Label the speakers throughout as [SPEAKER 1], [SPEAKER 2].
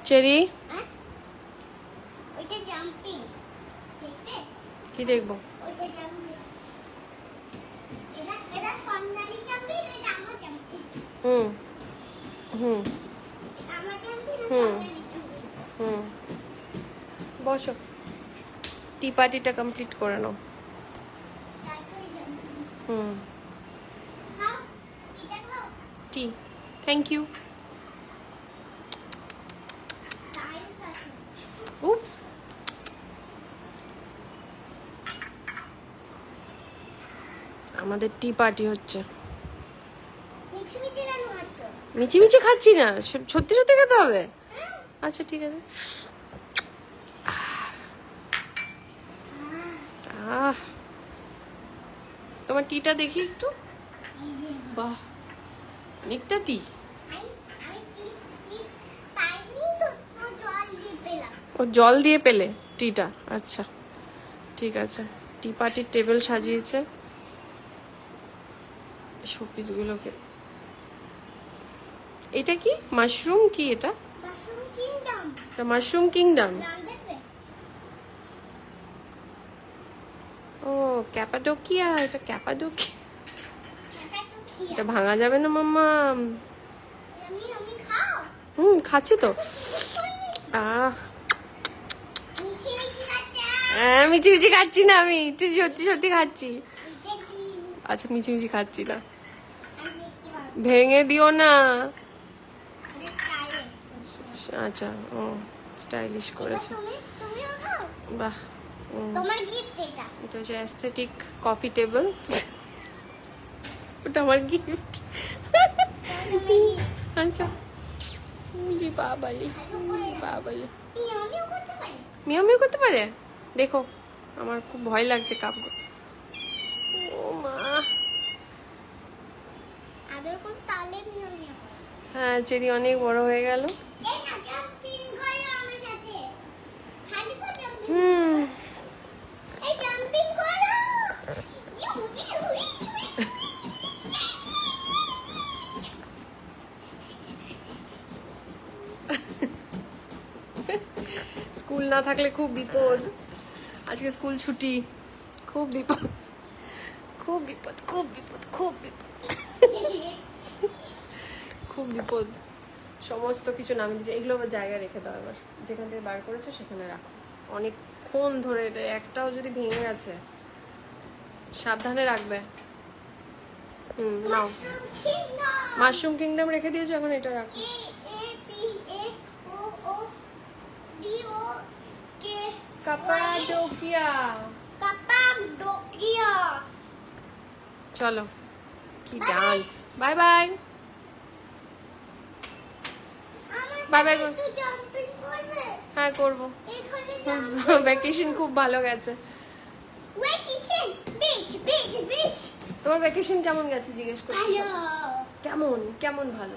[SPEAKER 1] Cherry
[SPEAKER 2] ওইটা jumping দেখবে
[SPEAKER 1] কি দেখবো?
[SPEAKER 2] ওইটা জাম্পিং এটা সোনালি জাম্পিং এটা আমার জাম্পিং
[SPEAKER 1] হুম হুম
[SPEAKER 2] আমার জাম্পিং
[SPEAKER 1] হুম।
[SPEAKER 2] সোনালি
[SPEAKER 1] হুম বসো, টি পার্টিটা কমপ্লিট করে নাও।
[SPEAKER 2] তারপরে জাম্পিং
[SPEAKER 1] হুম
[SPEAKER 2] খাও এটা খাও
[SPEAKER 1] টি, থ্যাংক ইউ।
[SPEAKER 2] সাইন্স আছে
[SPEAKER 1] উপস, আমাদের টি পার্টি হচ্ছে।
[SPEAKER 2] মিছি মিছি কেন খাচ্ছ
[SPEAKER 1] মিচি মিচি খাচ্ছি না, সত্যি সত্যি খেতে হবে। আচ্ছা ঠিক আছে। আহ, তোমার টিটা দেখি একটু। বাহ, অনেকটা টি।
[SPEAKER 2] আমি আমি কি পাইনি তো তো জল দিয়ে পেলাম
[SPEAKER 1] ও জল দিয়ে পেলে টিটা? আচ্ছা ঠিক আছে। টি পার্টির টেবিল সাজিয়েছে শোপিসগুলোকে। এটা কি মাশরুম? কি এটা?
[SPEAKER 2] মাশরুম কিংডম
[SPEAKER 1] এটা মাশরুম কিংডম।
[SPEAKER 2] নাম দেখবে
[SPEAKER 1] ও ক্যাপাডোকিয়া, এটা ক্যাপাডোকিয়া।
[SPEAKER 2] এটা তো খিয়া
[SPEAKER 1] এটা ভাঙা যাবে না মাম্মা।
[SPEAKER 2] আমি খাও
[SPEAKER 1] খাচ্ছি তো। আহ
[SPEAKER 2] মিছি মিছি খাচ্ছা
[SPEAKER 1] হ্যাঁ, মিচি মিচি খাচ্ছি না আমি, তুই সত্যি সত্যি খাচ্ছি।
[SPEAKER 2] এটা কি
[SPEAKER 1] আচ্ছা মিচি মিচি খাচ্ছি না,
[SPEAKER 2] আমি দেখতে পারবো
[SPEAKER 1] ভেঙে দিও না।
[SPEAKER 2] এটা স্টাইলিশ
[SPEAKER 1] আচ্ছা ও স্টাইলিশ করেছে।
[SPEAKER 2] তুমিও খাও
[SPEAKER 1] বাহ।
[SPEAKER 2] তোমার গিফট এটা
[SPEAKER 1] এটা হচ্ছে অ্যাস্থেটিক কফি টেবিল। ওটা আমার গিফট। আচ্ছা বাবালি বাবালি,
[SPEAKER 2] আমিও করতে পারি
[SPEAKER 1] মিয়াও মিয়াও করতে পারে? দেখো, আমার খুব ভয় লাগছে কাপগুলো। ও মা,
[SPEAKER 2] আদর কোন তালে নিও নিও
[SPEAKER 1] হ্যাঁ চেরি অনেক বড় হয়ে গেল।
[SPEAKER 2] এই না জাম্পিং করো আমার সাথে খালি পা জাম্পিং
[SPEAKER 1] হুম
[SPEAKER 2] এই জাম্পিং করো ইউ ইউ
[SPEAKER 1] স্কুল না থাকলে খুব বিপদ। আজকে স্কুল ছুটি, খুব বিপদ খুব বিপদ খুব বিপদ খুব বিপদ খুব বিপদ। সমস্ত কিছু নামিয়ে দিয়েছে, এগুলো আবার জায়গায় রেখে দাও। এবার যেখান থেকে বার করেছে সেখানে রাখো। অনেকক্ষণ ধরে এটা একটাও যদি ভেঙে গেছে, সাবধানে রাখবে। নাও, মাশরুম কিংডম রেখে দিয়েছো, এখন এটা রাখো। কাপাডোকিয়া। চলো, কি dance. Bye bye bye bye. হ্যাঁ করবো। ভ্যাকেশন খুব ভালো গেছে। তোমার ভ্যাকেশন কেমন গেছে জিজ্ঞেস করছি। কেমন কেমন? ভালো,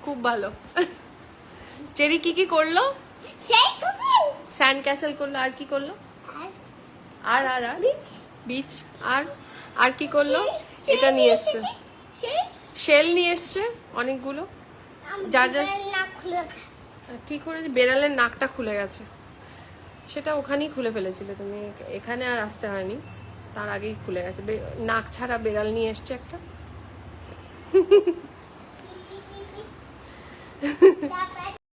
[SPEAKER 1] খুব ভালো। চেরি কি কি করলো? স্যান্ড ক্যাসেল করলো, আর কি করলো? আর আর আর বিচ, আর আর কি করলো? এটা নিয়ে এসছে, শেল নিয়ে এসছে অনেকগুলো। যার যার কি করে বেড়ালের নাকটা খুলে গেছে, সেটা ওখানেই খুলে ফেলেছিলে তুমি, এখানে আর আসতে হয়নি, তার আগেই খুলে গেছে। নাক ছাড়া বেড়াল নিয়ে এসছে একটা।